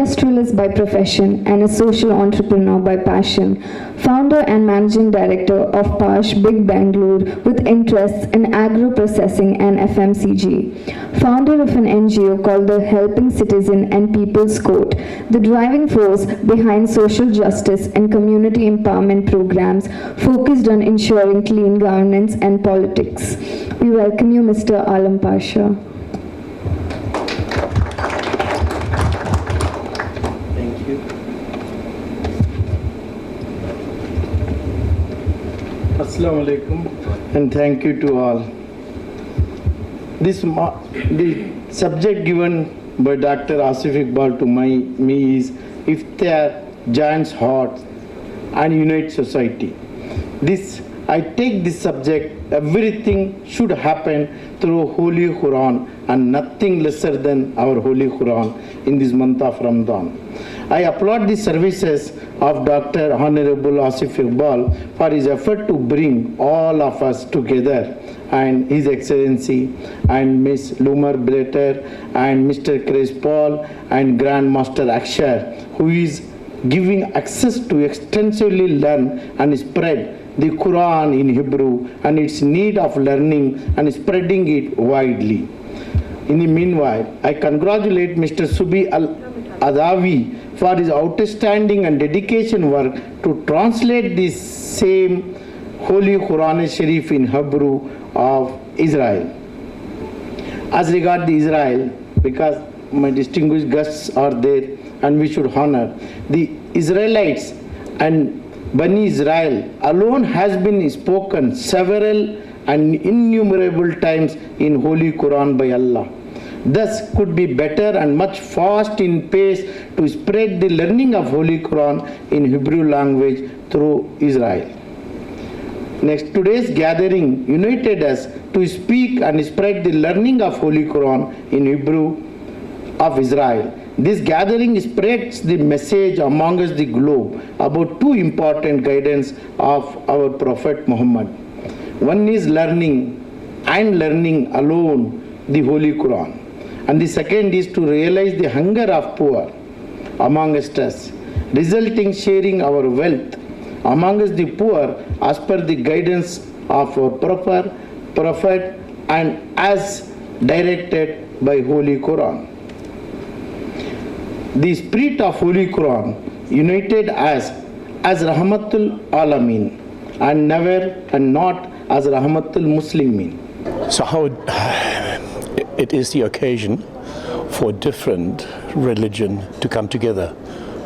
industrialist by profession and a social entrepreneur by passion, founder and managing director of Posh Big Bangalore with interests in agro-processing and FMCG, founder of an NGO called the Helping Citizen and People's Court, the driving force behind social justice and community empowerment programs focused on ensuring clean governance and politics. We welcome you, Mr. Alam Pasha. Assalamu alaikum and thank you to all. The subject given by Dr. Asif Iqbal to me is Iftar Giants Hearts and Unite Society. I take this subject, everything should happen through Holy Quran and nothing lesser than our Holy Quran in this month of Ramadan. I applaud the services of Dr. Honorable Asif Iqbal for his effort to bring all of us together, and His Excellency and Miss Lumer Blatter and Mr. Chris Paul and Grand Master Akshar, who is giving access to extensively learn and spread the Quran in Hebrew and its need of learning and spreading it widely. In the meanwhile, I congratulate Mr. Subi Al-Adawi for his outstanding and dedication work to translate this same Holy Quran Sharif in Hebrew of Israel. As regard the Israel, because my distinguished guests are there and we should honor, the Israelites and Bani Israel alone has been spoken several and innumerable times in Holy Quran by Allah. Thus could be better and much fast in pace to spread the learning of Holy Quran in Hebrew language through Israel. Next, today's gathering united us to speak and spread the learning of Holy Quran in Hebrew of Israel. This gathering spreads the message among us the globe about two important guidance of our Prophet Muhammad. One is learning and learning alone the Holy Quran. And the second is to realize the hunger of poor amongst us, resulting sharing our wealth amongst the poor as per the guidance of our Prophet and as directed by Holy Quran. The spirit of Holy Quran united us as Rahmatul Alameen and never and not as Rahmatul Muslimin. So how it is the occasion for different religion to come together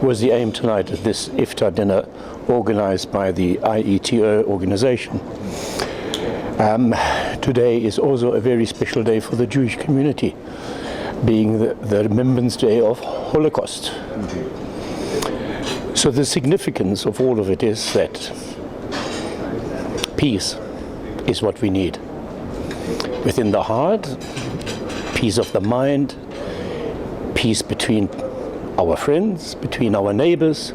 was the aim tonight at this Iftar dinner organized by the IETO organization. Today is also a very special day for the Jewish community, being the Remembrance Day of Holocaust. So the significance of all of it is that peace is what we need. Within the heart, peace of the mind, peace between our friends, between our neighbors,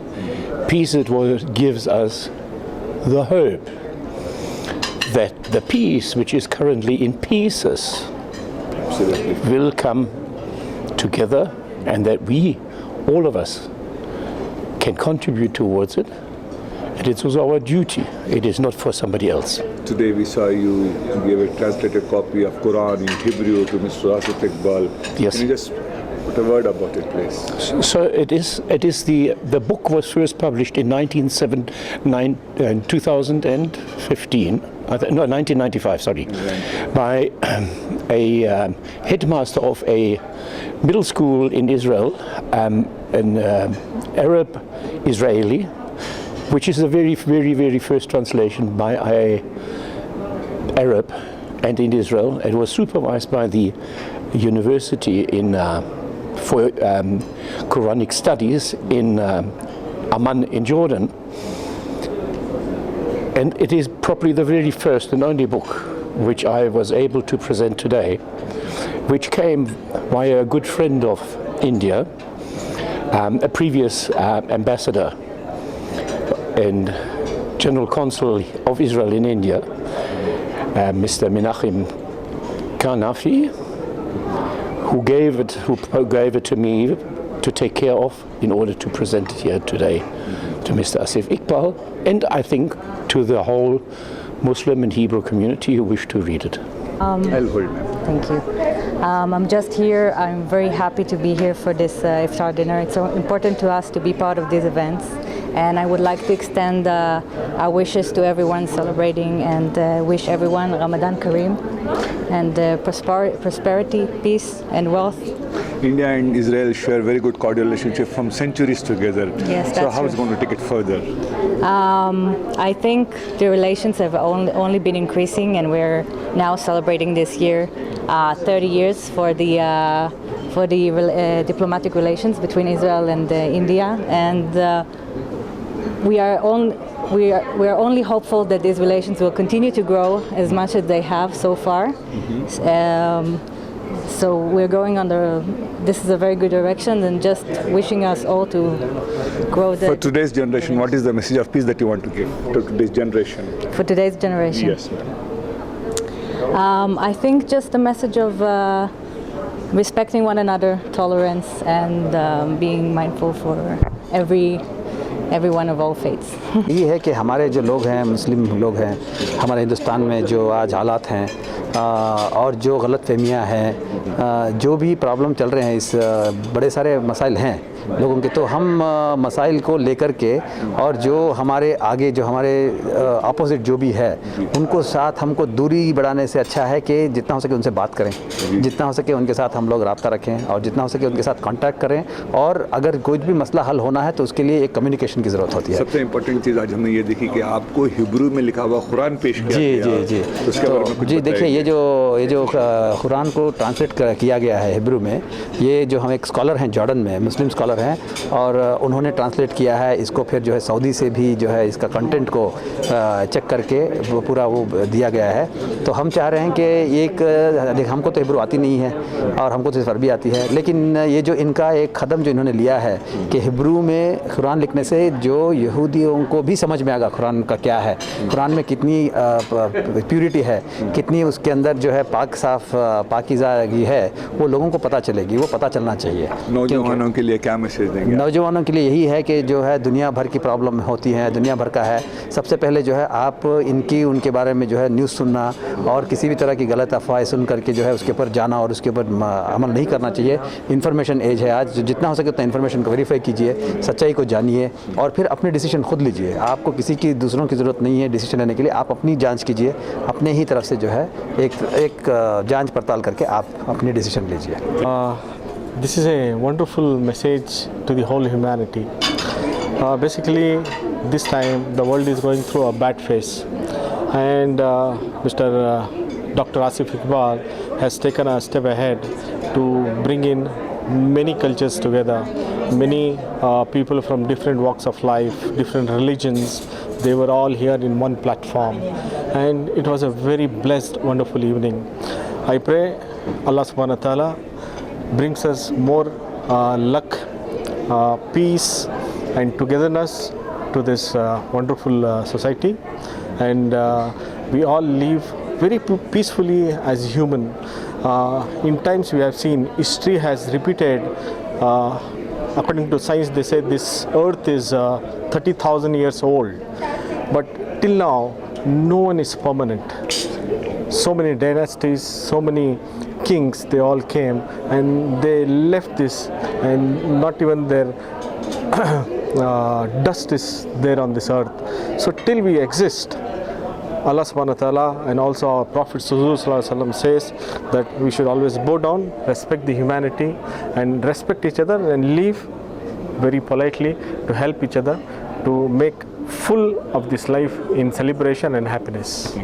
peace is what gives us the hope that the peace which is currently in pieces will come together, and that we, all of us, can contribute towards it. And it's also our duty. It is not for somebody else. Today we saw you give a translated copy of Quran in Hebrew to Mr. Asif Iqbal. Yes. Can you just put a word about it, please? So it is the book was first published in 2015. 1995, sorry, by a headmaster of a middle school in Israel, an Arab Israeli, which is the very, very, very first translation by a Arab and in Israel. It was supervised by the university for Quranic studies in Amman in Jordan. And it is probably the very first and only book which I was able to present today, which came via a good friend of India, a previous ambassador and General Consul of Israel in India, Mr. Menachem Kanafi, who gave it to me to take care of in order to present it here today to Mr. Asif Iqbal, and I think to the whole Muslim and Hebrew community who wish to read it. I'll hold, ma'am. Thank you. I'm just here. I'm very happy to be here for this Iftar dinner. It's so important to us to be part of these events. And I would like to extend our wishes to everyone celebrating and wish everyone Ramadan Kareem and prosperity, peace and wealth. India and Israel share very good cordial relationship from centuries together. Yes, so that's how is it true. going to take it further? I think the relations have only been increasing, and we're now celebrating this year 30 years for the diplomatic relations between Israel and India, and we are only hopeful that these relations will continue to grow as much as they have so far. So we're going this is a very good direction, and just wishing us all to grow For today's generation, what is the message of peace that you want to give to today's generation? for today's generation. Yes, ma'am. I think just a message of respecting one another, tolerance, and being mindful for everyone of all faiths. ये है कि हमारे जो लोग हैं, मुस्लिम लोग हैं, हमारे हिंदुस्तान में जो आज हालात हैं और जो गलतफहमियां हैं, जो भी प्रॉब्लम चल रहे हैं, इस बड़े सारे मसाइल हैं लोगों के, तो हम मसाइल को लेकर के और जो हमारे आगे जो हमारे अपोजिट जो भी है उनको साथ हमको दूरी बढ़ाने से अच्छा है कि जितना हो सके उनसे बात करें, जितना हो सके उनके साथ हम लोग रब्ता रखें और जितना हो सके उनके साथ कांटेक्ट करें, और अगर कोई भी मसला हल होना है तो उसके लिए एक कम्युनिकेशन की ज़रूरत होती है। सबसे इम्पोर्टेंट चीज़ आज हमने ये देखी कि आपको हिब्रू में लिखा हुआ कुरान पेश किया गया। जी तो उसके बारे में कुछ जी देखिए, बताइए। ये जो कुरान को ट्रांसलेट किया गया है हिब्रू में, ये जो हम एक स्कॉलर हैं जॉर्डन में, मुस्लिम स्कॉलर हैं, और उन्होंने ट्रांसलेट किया है इसको, फिर जो है सऊदी से भी जो है इसका कंटेंट को चेक करके वो पूरा वो दिया गया है। तो हम चाह रहे हैं कि हमको तो हिब्रू आती नहीं है और हमको तो सिर्फ अरबी आती है, लेकिन ये जो इनका एक कदम जो इन्होंने लिया है कि हिब्रू में कुरान लिखने से जो यहूदियों को भी समझ में आएगा कुरान का क्या है, कुरान में कितनी प्यूरिटी है, कितनी उसके अंदर जो है पाकीज़गी है, वो लोगों को पता चलेगी, वो पता चलना चाहिए। नौजवानों के लिए क्या मैसेज देंगे? नौजवानों के लिए यही है कि जो है दुनिया भर की प्रॉब्लम होती है, दुनिया भर का है, सबसे पहले जो है आप उनके बारे में जो है न्यूज़ सुनना और किसी भी तरह की गलत अफवाहें सुन करके जो है उसके ऊपर जाना और उसके ऊपर अमल नहीं करना चाहिए। इन्फॉर्मेशन एज है आज, जितना हो सके उतना इन्फॉर्मेशन को वेरीफाई कीजिए, सच्चाई को जानिए और फिर अपने डिसीजन खुद लीजिए। आपको किसी की दूसरों की ज़रूरत नहीं है डिसीजन लेने के लिए, आप अपनी जांच कीजिए, अपने ही तरफ से जो है एक जांच पड़ताल करके आप अपनी डिसीजन लीजिए। This is a wonderful message to the whole humanity. Basically, this time the world is going through a bad phase, and Mr. Dr. Asif Iqbal has taken a step ahead to bring in many cultures together, many people from different walks of life, different religions. They were all here in one platform, and it was a very blessed, wonderful evening. I pray Allah subhanahu wa ta'ala brings us more luck, peace and togetherness to this wonderful society, and we all live very peacefully as human. In times we have seen history has repeated, according to science they say this earth is 30,000 years old, but till now no one is permanent. So many dynasties, so many kings, they all came and they left this, and not even their dust is there on this earth. So till we exist, Allah subhanahu wa ta'ala and also our Prophet sallallahu alaihi wasallam says that we should always bow down, respect the humanity and respect each other, and live very politely to help each other to make full of this life in celebration and happiness.